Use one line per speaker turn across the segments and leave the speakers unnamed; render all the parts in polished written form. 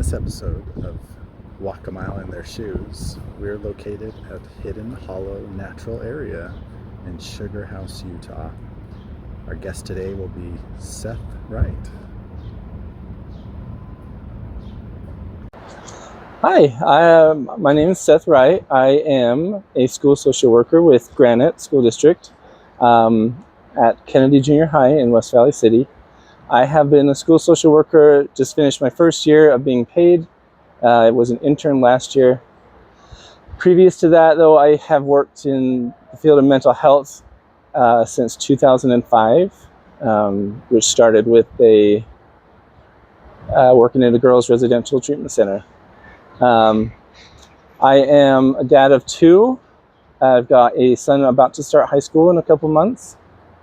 this episode of Walk a Mile in Their Shoes, we're located at Hidden Hollow Natural Area in Sugar House, Utah. Our guest today will be Seth Wright.
Hi, my name is Seth Wright. I am a school social worker with Granite School District at Kennedy Junior High in West Valley City. I have been a school social worker, just finished my first year of being paid. I was an intern last year. Previous to that, though, I have worked in the field of mental health since 2005, which started with working at a girls' residential treatment center. I am a dad of two. I've got a son about to start high school in a couple months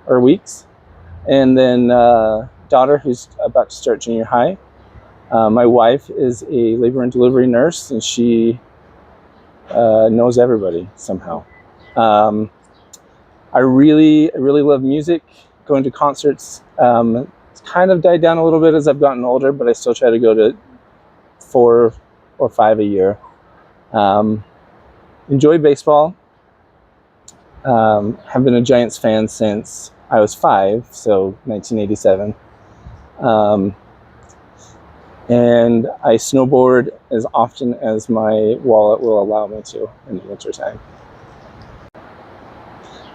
or weeks, and then daughter who's about to start junior high. My wife is a labor and delivery nurse, and she knows everybody somehow. I really love music, going to concerts. It's kind of died down a little bit as I've gotten older, but I still try to go to 4 or 5 a year. Enjoy baseball. Have been a Giants fan since I was 5, so 1987. And I snowboard as often as my wallet will allow me to in the wintertime.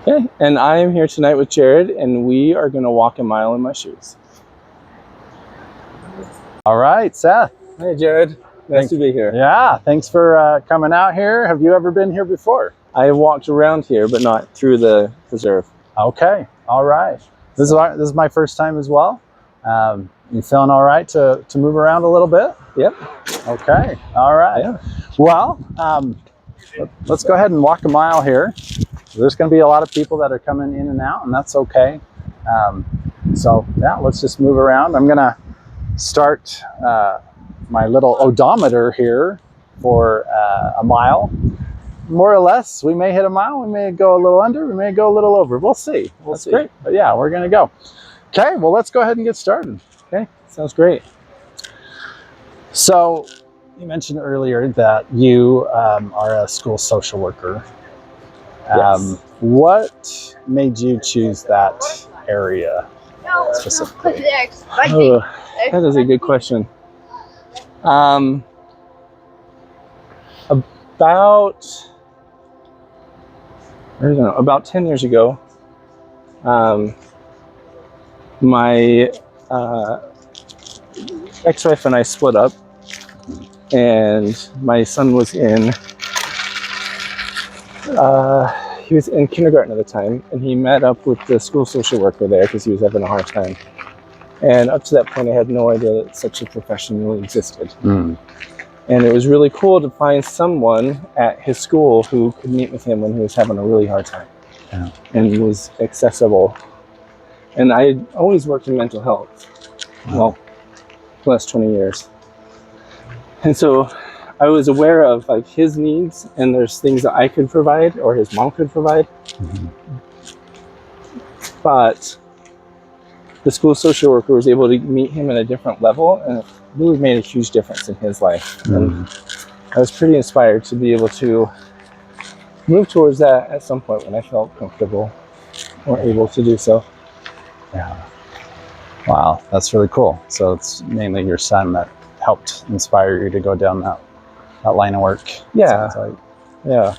Okay, and I am here tonight with Jared, and we are going to walk a mile in my shoes.
All right, Seth.
Hey, Jared. Nice to be here.
Yeah, thanks for coming out here. Have you ever been here before?
I have walked around here, but not through the preserve.
Okay, all right. This is my first time as well. You feeling all right to move around a little bit?
Yep.
Okay, all right.
Yeah.
Well, let's go ahead and walk a mile here. There's going to be a lot of people that are coming in and out, and that's okay. So yeah, let's just move around. I'm going to start my little odometer here for a mile. More or less, we may hit a mile, we may go a little under, we may go a little over. We'll see.
That's
see.
great.
But yeah, we're going to go. Okay, well, let's go ahead and get started.
Okay, sounds great.
So you mentioned earlier that you are a school social worker.
Yes.
What made you choose that area specifically?
Oh, that is a good question. About 10 years ago, my ex-wife and I split up, and my son was he was in kindergarten at the time, and he met up with the school social worker there because he was having a hard time. And up to that point, I had no idea that such a profession really existed. And it was really cool to find someone at his school who could meet with him when he was having a really hard time, and was accessible. And I had always worked in mental health, well, the last 20 years. And so I was aware of like his needs, and there's things that I could provide or his mom could provide. But the school social worker was able to meet him at a different level, and it really made a huge difference in his life. And I was pretty inspired to be able to move towards that at some point when I felt comfortable or able to do so.
Yeah. Wow, that's really cool. So it's mainly your son that helped inspire you to go down that line of work.
Yeah.
Like.
Yeah.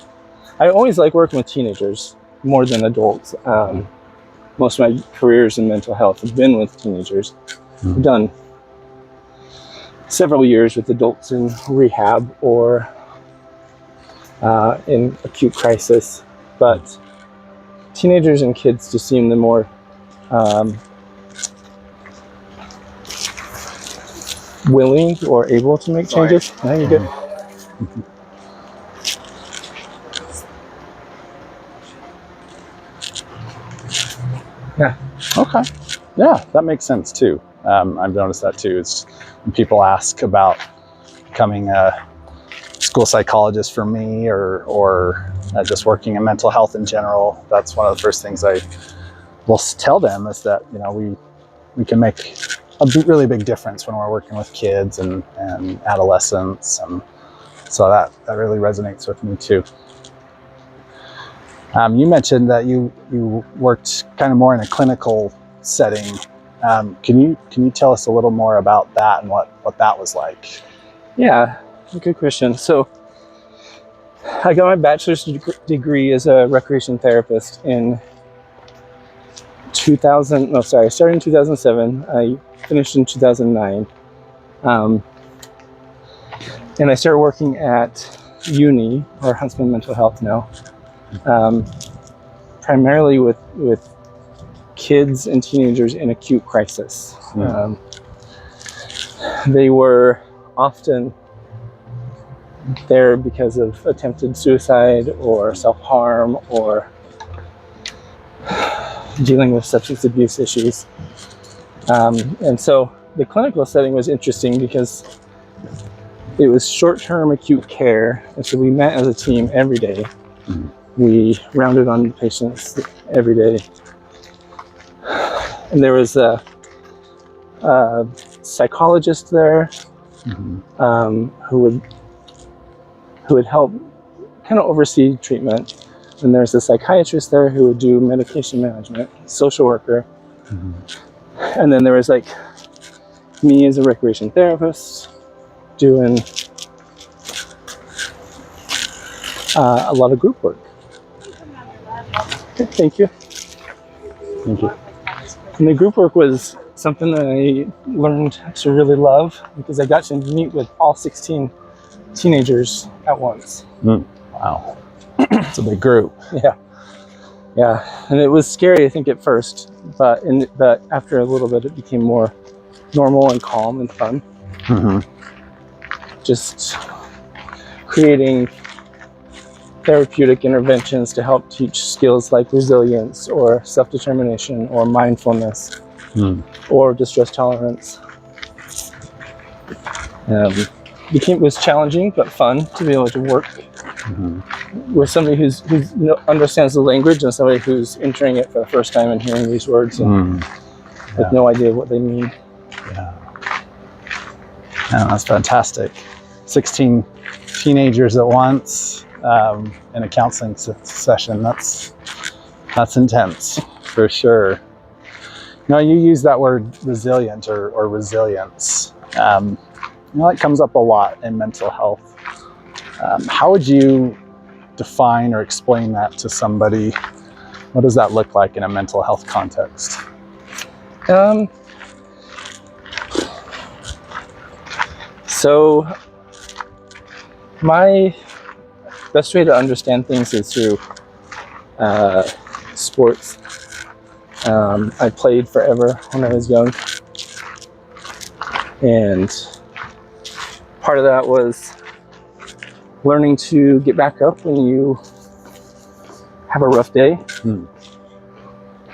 I always like working with teenagers more than adults. Most of my careers in mental health have been with teenagers. I've done several years with adults in rehab or in acute crisis, but teenagers and kids just seem the more willing or able to make changes. No, you're good. Yeah.
Okay. Yeah, that makes sense too. I've noticed that too. It's when people ask about becoming a school psychologist for me, or just working in mental health in general. That's one of the first things I will tell them is that we can make really big difference when we're working with kids and adolescents, and so that really resonates with me too. You mentioned that you worked kind of more in a clinical setting. Can you tell us a little more about that and what that was like?
Yeah, good question. So I got my bachelor's degree as a recreation therapist in I started in 2007. I finished in 2009. And I started working at uni, or Huntsman Mental Health now, primarily with kids and teenagers in acute crisis. They were often there because of attempted suicide or self-harm or dealing with substance abuse issues. And so the clinical setting was interesting because it was short-term acute care. And so we met as a team every day. We rounded on patients every day. And there was a psychologist there who would help kind of oversee treatment. And there's a psychiatrist there who would do medication management, social worker. And then there was like me as a recreation therapist doing a lot of group work. Okay, thank you.
Thank you.
And the group work was something that I learned to really love because I got to meet with all 16 teenagers at once.
Wow. It's a big group.
Yeah. And it was scary, I think, at first, but after a little bit, it became more normal and calm and fun. Just creating therapeutic interventions to help teach skills like resilience or self-determination or mindfulness or distress tolerance. Was challenging but fun to be able to work with somebody who understands the language and somebody who's entering it for the first time and hearing these words and with no idea what they mean.
Yeah, that's fantastic. 16 teenagers at once in a counseling session. That's intense for sure. Now you use that word resilient or resilience. That comes up a lot in mental health. How would you define or explain that to somebody? What does that look like in a mental health context?
So my best way to understand things is through sports. I played forever when I was young, and part of that was learning to get back up when you have a rough day.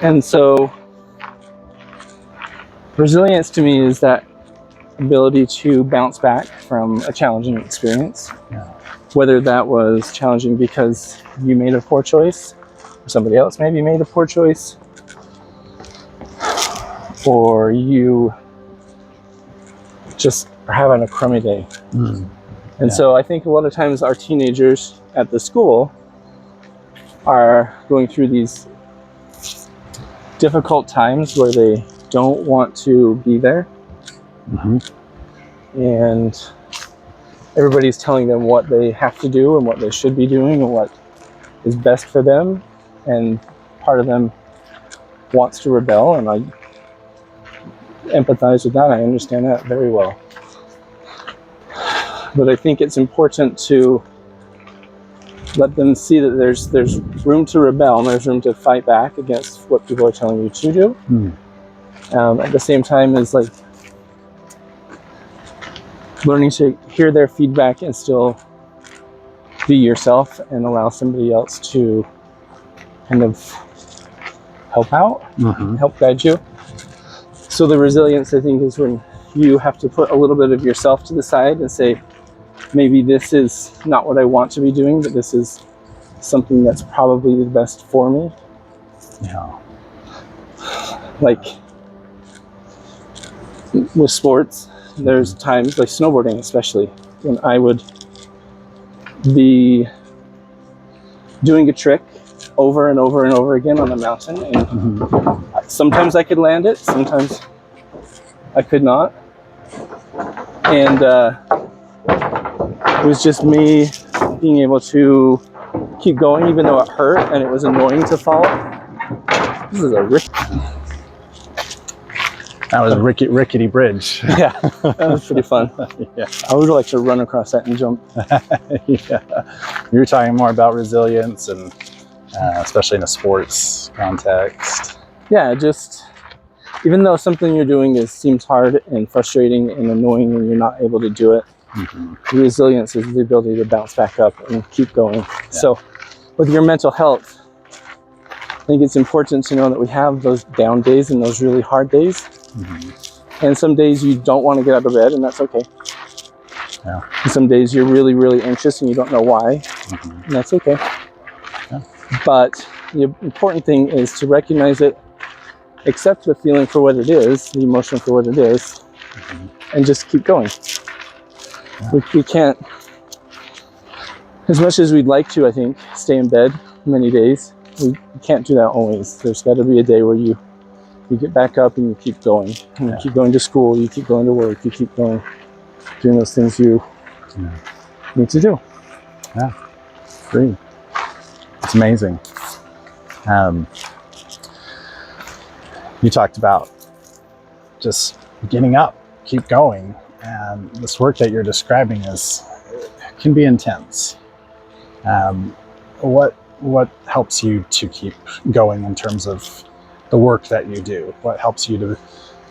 And so resilience to me is that ability to bounce back from a challenging experience. Whether that was challenging because you made a poor choice, or somebody else maybe made a poor choice, or you just are having a crummy day. And so I think a lot of times our teenagers at the school are going through these difficult times where they don't want to be there. And everybody's telling them what they have to do and what they should be doing and what is best for them. And part of them wants to rebel, and I empathize with that. I understand that very well. But I think it's important to let them see that there's room to rebel and there's room to fight back against what people are telling you to do. At the same time as like learning to hear their feedback and still be yourself and allow somebody else to kind of help out, help guide you. So the resilience, I think, is when you have to put a little bit of yourself to the side and say, maybe this is not what I want to be doing, but this is something that's probably the best for me. Like with sports, there's times, like snowboarding especially, when I would be doing a trick over and over and over again on the mountain, and sometimes I could land it, sometimes I could not, and it was just me being able to keep going even though it hurt and it was annoying to fall. This is a
That was a rickety bridge.
yeah, that was pretty fun.
Yeah.
I would like to run across that and jump.
Yeah. You were talking more about resilience, and especially in a sports context.
Yeah, just even though something you're doing seems hard and frustrating and annoying and you're not able to do it, resilience is the ability to bounce back up and keep going. Yeah. So with your mental health, I think it's important to know that we have those down days and those really hard days. And some days you don't want to get out of bed, and that's okay.
Yeah.
And some days you're really, really anxious and you don't know why, and that's okay.
Yeah.
But the important thing is to recognize it, accept the feeling for what it is, the emotion for what it is, and just keep going. Yeah. We can't, as much as we'd like to, I think, stay in bed many days, we can't do that always. There's got to be a day where you get back up and you keep going. And you keep going to school, you keep going to work, you keep going, doing those things you need to do.
Yeah, great. It's amazing. You talked about just getting up, keep going, and this work that you're describing can be intense. What helps you to keep going in terms of the work that you do? What helps you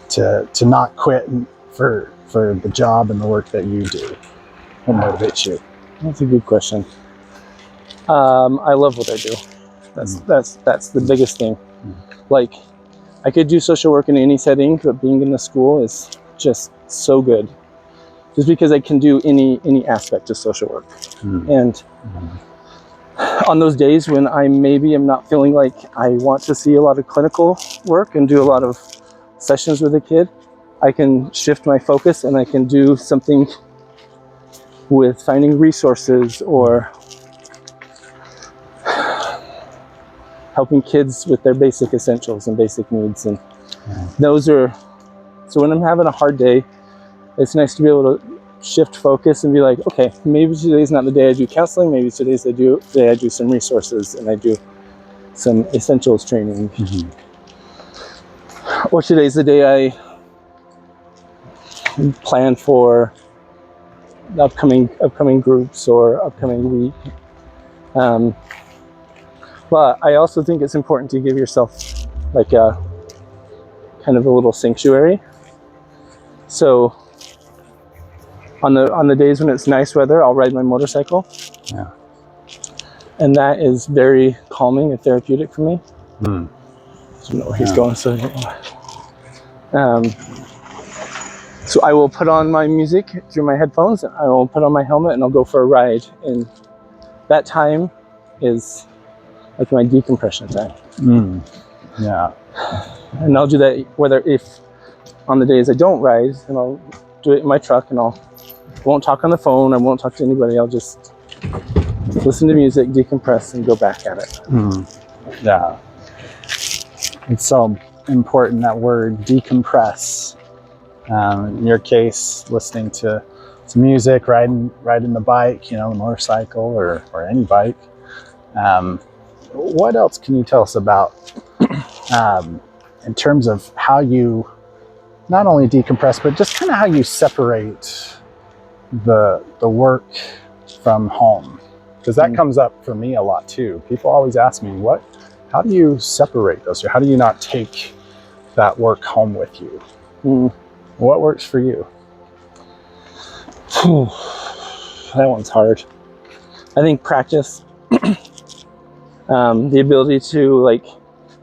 to not quit for the job and the work that you do? What motivates you?
That's a good question. I love what I do. That's the biggest thing. Like, I could do social work in any setting, but being in the school is just so good. Just because I can do any aspect of social work. And on those days when I maybe am not feeling like I want to see a lot of clinical work and do a lot of sessions with a kid, I can shift my focus and I can do something with finding resources or helping kids with their basic essentials and basic needs. And those are, so when I'm having a hard day, it's nice to be able to shift focus and be like, okay, maybe today's not the day I do counseling, maybe today's the day I do some resources and I do some essentials training. Or today's the day I plan for upcoming groups or upcoming week. But I also think it's important to give yourself like a kind of a little sanctuary. So on the days when it's nice weather, I'll ride my motorcycle.
Yeah.
And that is very calming and therapeutic for me. I don't know where he's going, so so I will put on my music through my headphones, and I will put on my helmet and I'll go for a ride. And that time is like my decompression time.
Yeah.
And I'll do that if on the days I don't ride, and I'll do it in my truck and won't talk on the phone, I won't talk to anybody, I'll just listen to music, decompress, and go back at it.
Yeah. It's so important, that word, decompress. In your case, listening to some music, riding the bike, the motorcycle or any bike. What else can you tell us about in terms of how you not only decompress, but just kind of how you separate the work from home? Because that comes up for me a lot too. People always ask me, how do you separate those? Or how do you not take that work home with you? What works for you?
That one's hard. I think practice. The ability to,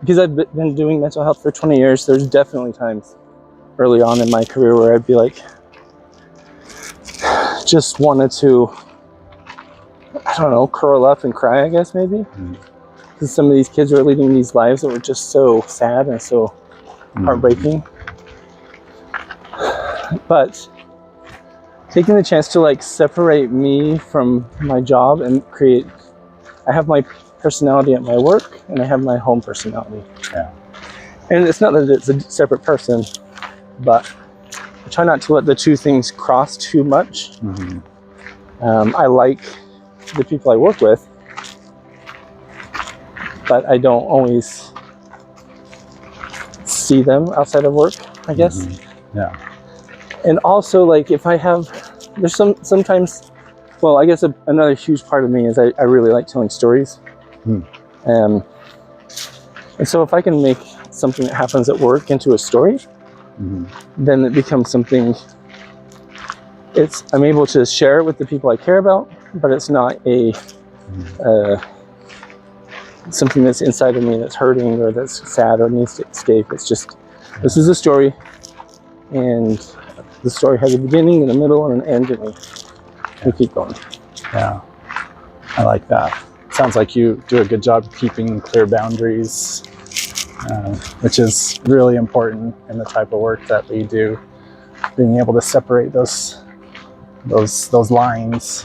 because I've been doing mental health for 20 years, there's definitely times early on in my career where I'd be like, just wanted to, I don't know, curl up and cry, I guess, maybe. Because some of these kids were leading these lives that were just so sad and so heartbreaking. But taking the chance to like separate me from my job and create, I have my personality at my work and I have my home personality.
Yeah.
And it's not that it's a separate person, but I try not to let the two things cross too much. I like the people I work with, but I don't always see them outside of work, I guess.
Yeah.
And also, like, if I have, there's sometimes, well, I guess another huge part of me is I really like telling stories. And so if I can make something that happens at work into a story, then it becomes something, I'm able to share it with the people I care about, but it's not something that's inside of me that's hurting or that's sad or needs to escape. It's just, this is a story, and the story has a beginning and a middle and an end, and we keep going.
Yeah, I like that. Sounds like you do a good job keeping clear boundaries, which is really important in the type of work that we do. Being able to separate those lines.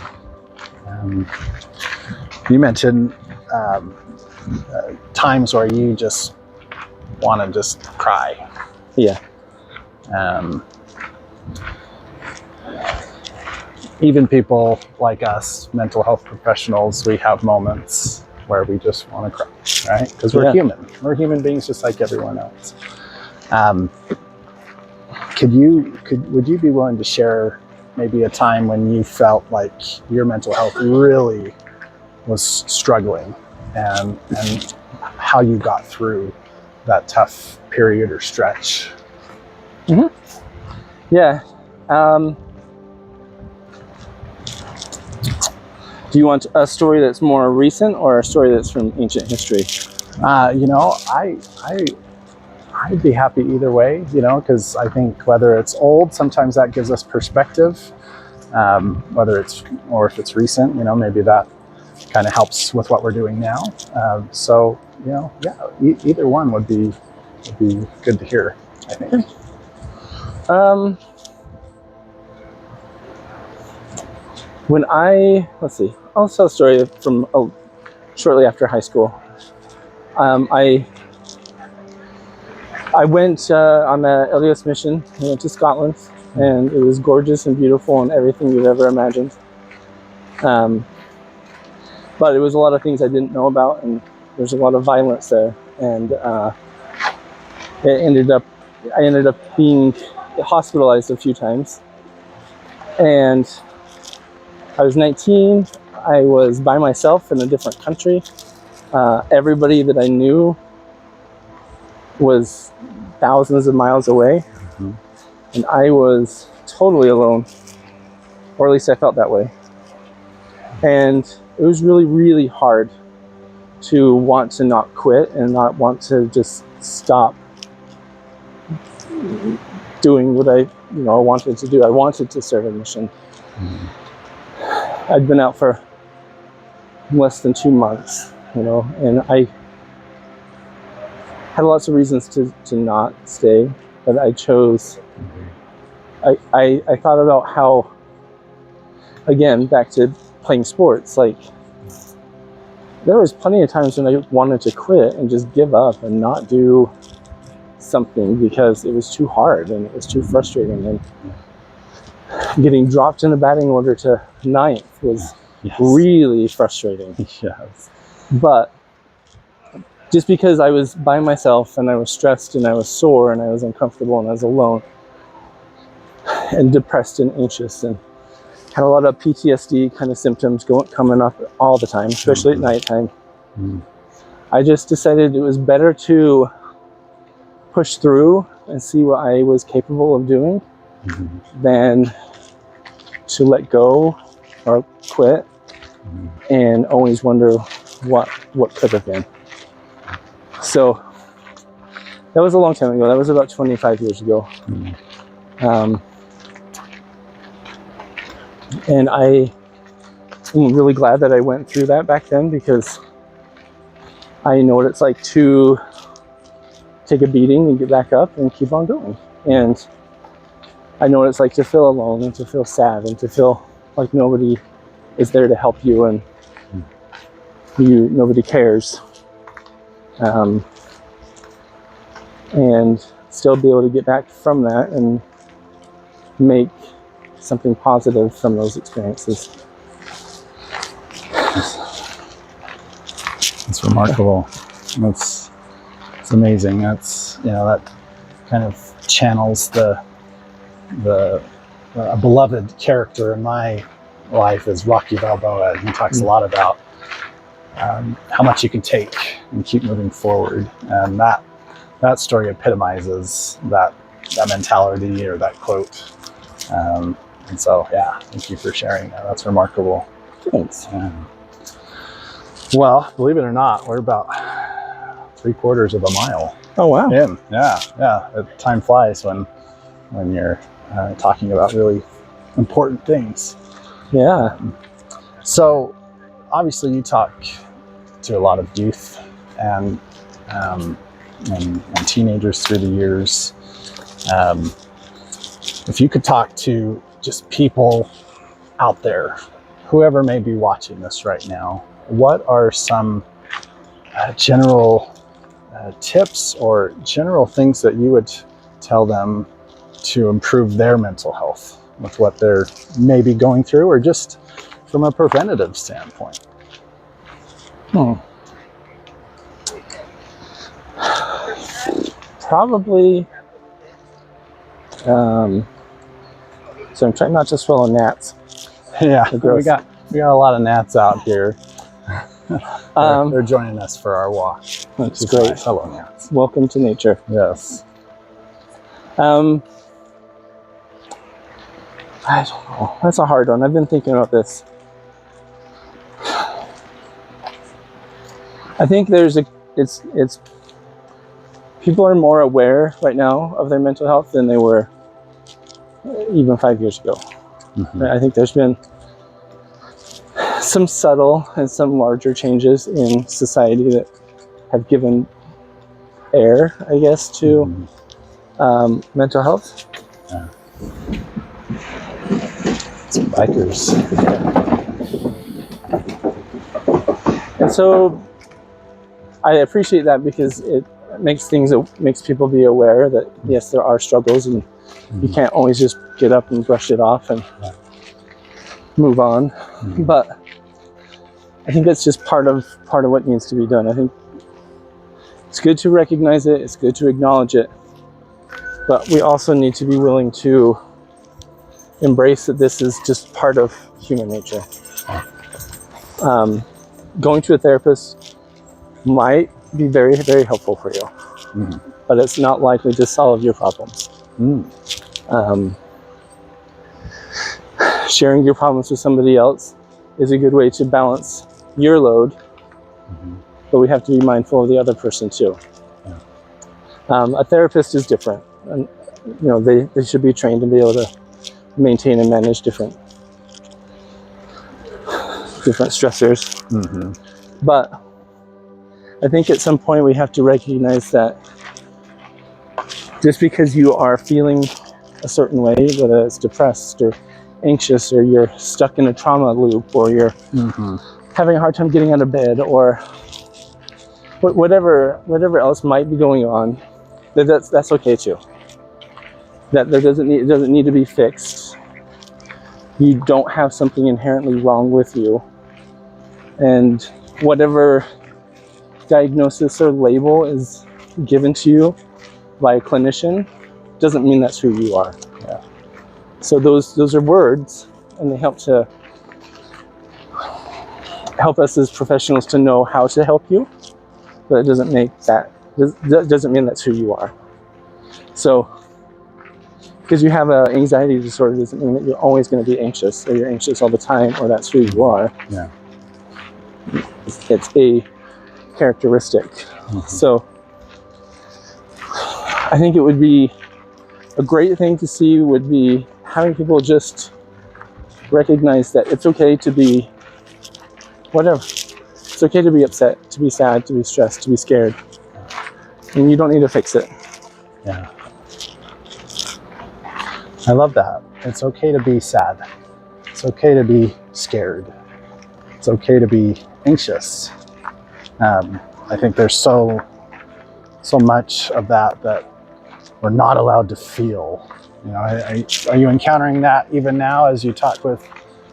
You mentioned times where you just want to just cry.
Yeah.
Even people like us, mental health professionals, we have moments where we just want to cry, right? Because we're human. We're human beings just like everyone else. Would you be willing to share maybe a time when you felt like your mental health really was struggling, and how you got through that tough period or stretch?
Yeah. Do you want a story that's more recent or a story that's from ancient history?
I'd be happy either way, because I think whether it's old, sometimes that gives us perspective. Whether it's, or if it's recent, maybe that kind of helps with what we're doing now. Either one would be good to hear, I think. I'll tell a story from shortly after high school. I went on a LDS mission. I went to Scotland, and it was gorgeous and beautiful and everything you've ever imagined. But it was a lot of things I didn't know about, and there's a lot of violence there. And I ended up being hospitalized a few times. And I was 19. I was by myself in a different country. Everybody that I knew was thousands of miles away. And I was totally alone, or at least I felt that way. And it was really, really hard to want to not quit and not want to just stop doing what I wanted to do. I wanted to serve a mission. I'd been out for less than 2 months, and I had lots of reasons to not stay, but I chose. I thought about how, again, back to playing sports, like there was plenty of times when I wanted to quit and just give up and not do something because it was too hard and it was too frustrating, and getting dropped in the batting order to 9th was really frustrating. Yes.
But just because I was by myself and I was stressed and I was sore and I was uncomfortable and I was alone and depressed and anxious and had a lot of PTSD kind of symptoms coming up all the time, especially at nighttime, I just decided it was better to push through and see what I was capable of doing than to let go or quit and always wonder what could have been. So that was a long time ago. That was about 25 years ago. And I am really glad that I went through that back then, because I know what it's like to take a beating and get back up and keep on going. And I know what it's like to feel alone and to feel sad and to feel like nobody is there to help you and nobody cares. And still be able to get back from that and make something positive from those experiences.
It's remarkable. It's amazing. That's, that kind of channels a beloved character in my life is Rocky Balboa. He talks a lot about how much you can take and keep moving forward, and that story epitomizes that mentality or that quote. And so, thank you for sharing that. That's remarkable.
Thanks.
Well, believe it or not, we're about 3/4 of a mile.
Oh, wow.
In. Yeah. Time flies when you're talking about really important things.
Yeah.
So, obviously, you talk to a lot of youth and teenagers through the years. If you could talk to just people out there, whoever may be watching this right now, what are some general tips or general things that you would tell them to improve their mental health with what they're maybe going through, or just from a preventative standpoint?
Probably. So I'm trying not to swallow gnats.
Yeah, we got a lot of gnats out here. They're joining us for our walk.
That's great.
Nice. Hello, gnats.
Welcome to nature.
Yes.
I don't know. That's a hard one. I've been thinking about this. I think it's people are more aware right now of their mental health than they were even 5 years ago.
Mm-hmm.
I think there's been some subtle and some larger changes in society that have given air, I guess, to mental health.
Yeah. Some bikers.
And so I appreciate that because it makes people be aware that yes, there are struggles and you can't always just get up and brush it off and move on. But I think that's just part of what needs to be done. I think it's good to recognize it, it's good to acknowledge it, but we also need to be willing to embrace that this is just part of human nature. Going to a therapist might be very, very helpful for you, but it's not likely to solve your problems. Sharing your problems with somebody else is a good way to balance your load, but we have to be mindful of the other person too. A therapist is different, and they should be trained to be able to maintain and manage different stressors. But I think at some point we have to recognize that just because you are feeling a certain way, whether it's depressed or anxious, or you're stuck in a trauma loop, or you're having a hard time getting out of bed, or whatever else might be going on, that's okay too. That it doesn't need to be fixed. You don't have something inherently wrong with you, and whatever diagnosis or label is given to you by a clinician doesn't mean that's who you are. So those are words, and they help us as professionals to know how to help you, but it doesn't mean that's who you are. So because you have an anxiety disorder doesn't mean that you're always going to be anxious, or you're anxious all the time, or that's who you are. It's a characteristic. So I think it would be a great thing to see would be having people just recognize that it's okay to be whatever. It's okay to be upset, to be sad, to be stressed, to be scared. And you don't need to fix it.
I love that. It's okay to be sad. It's okay to be scared. It's okay to be anxious. I think there's so much of that we're not allowed to feel. You know, are you encountering that even now as you talk with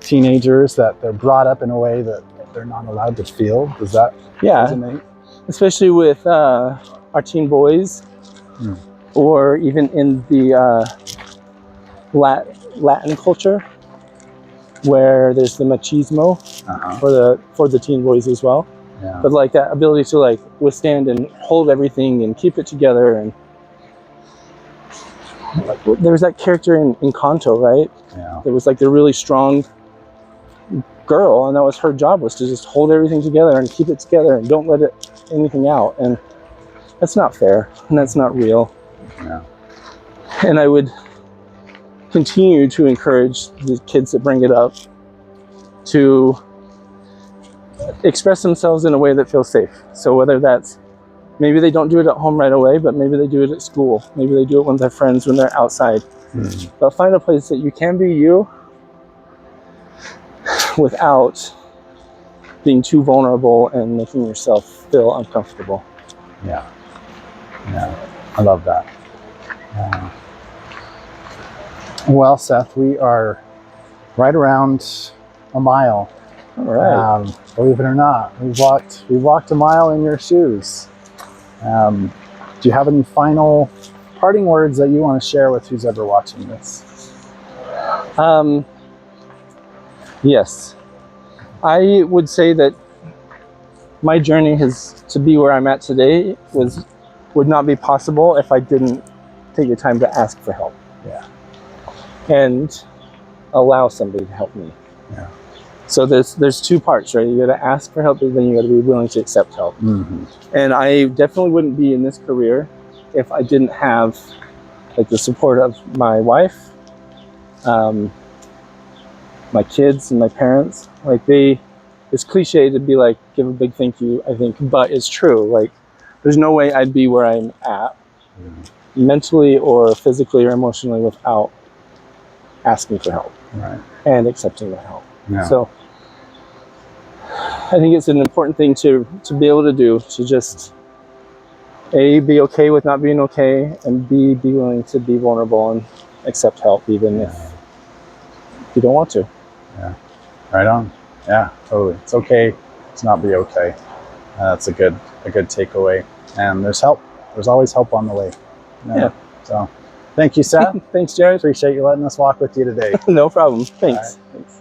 teenagers, that they're brought up in a way that they're not allowed to feel? Does that resonate?
Especially with our teen boys, or even in the Latin culture, where there's the machismo for the teen boys as well.
Yeah.
But like that ability to like withstand and hold everything and keep it together. And like, there's that character in Encanto, right?
Yeah.
It was like the really strong girl, and that was her job, was to just hold everything together and keep it together and don't let anything out. And that's not fair, and that's not real.
Yeah.
And I would continue to encourage the kids that bring it up to express themselves in a way that feels safe. So whether that's, maybe they don't do it at home right away, but maybe they do it at school. Maybe they do it with their friends when they're outside. But find a place that you can be you without being too vulnerable and making yourself feel uncomfortable.
Yeah. I love that. Well, Seth, we are right around a mile.
All right.
Believe it or not, we've walked a mile in your shoes. Do you have any final parting words that you want to share with who's ever watching this?
Yes. I would say that my journey to be where I'm at today would not be possible if I didn't take the time to ask for help.
Yeah.
And allow somebody to help me.
Yeah.
So there's two parts, right? You got to ask for help, but then you got to be willing to accept help. And I definitely wouldn't be in this career if I didn't have like the support of my wife, my kids, and my parents. Like it's cliche to be like, give a big thank you, I think, but it's true. Like, there's no way I'd be where I'm at mentally or physically or emotionally without asking for help and accepting that help.
Yeah.
So I think it's an important thing to be able to do, to just A, be okay with not being okay, and B, be willing to be vulnerable and accept help even if you don't want to.
Yeah. Right on. Yeah, totally. It's okay to not be okay. That's a good takeaway. And there's help. There's always help on the way.
Yeah.
So thank you, Seth.
Thanks, Jared.
Appreciate you letting us walk with you today.
No problem. Thanks.
Thanks.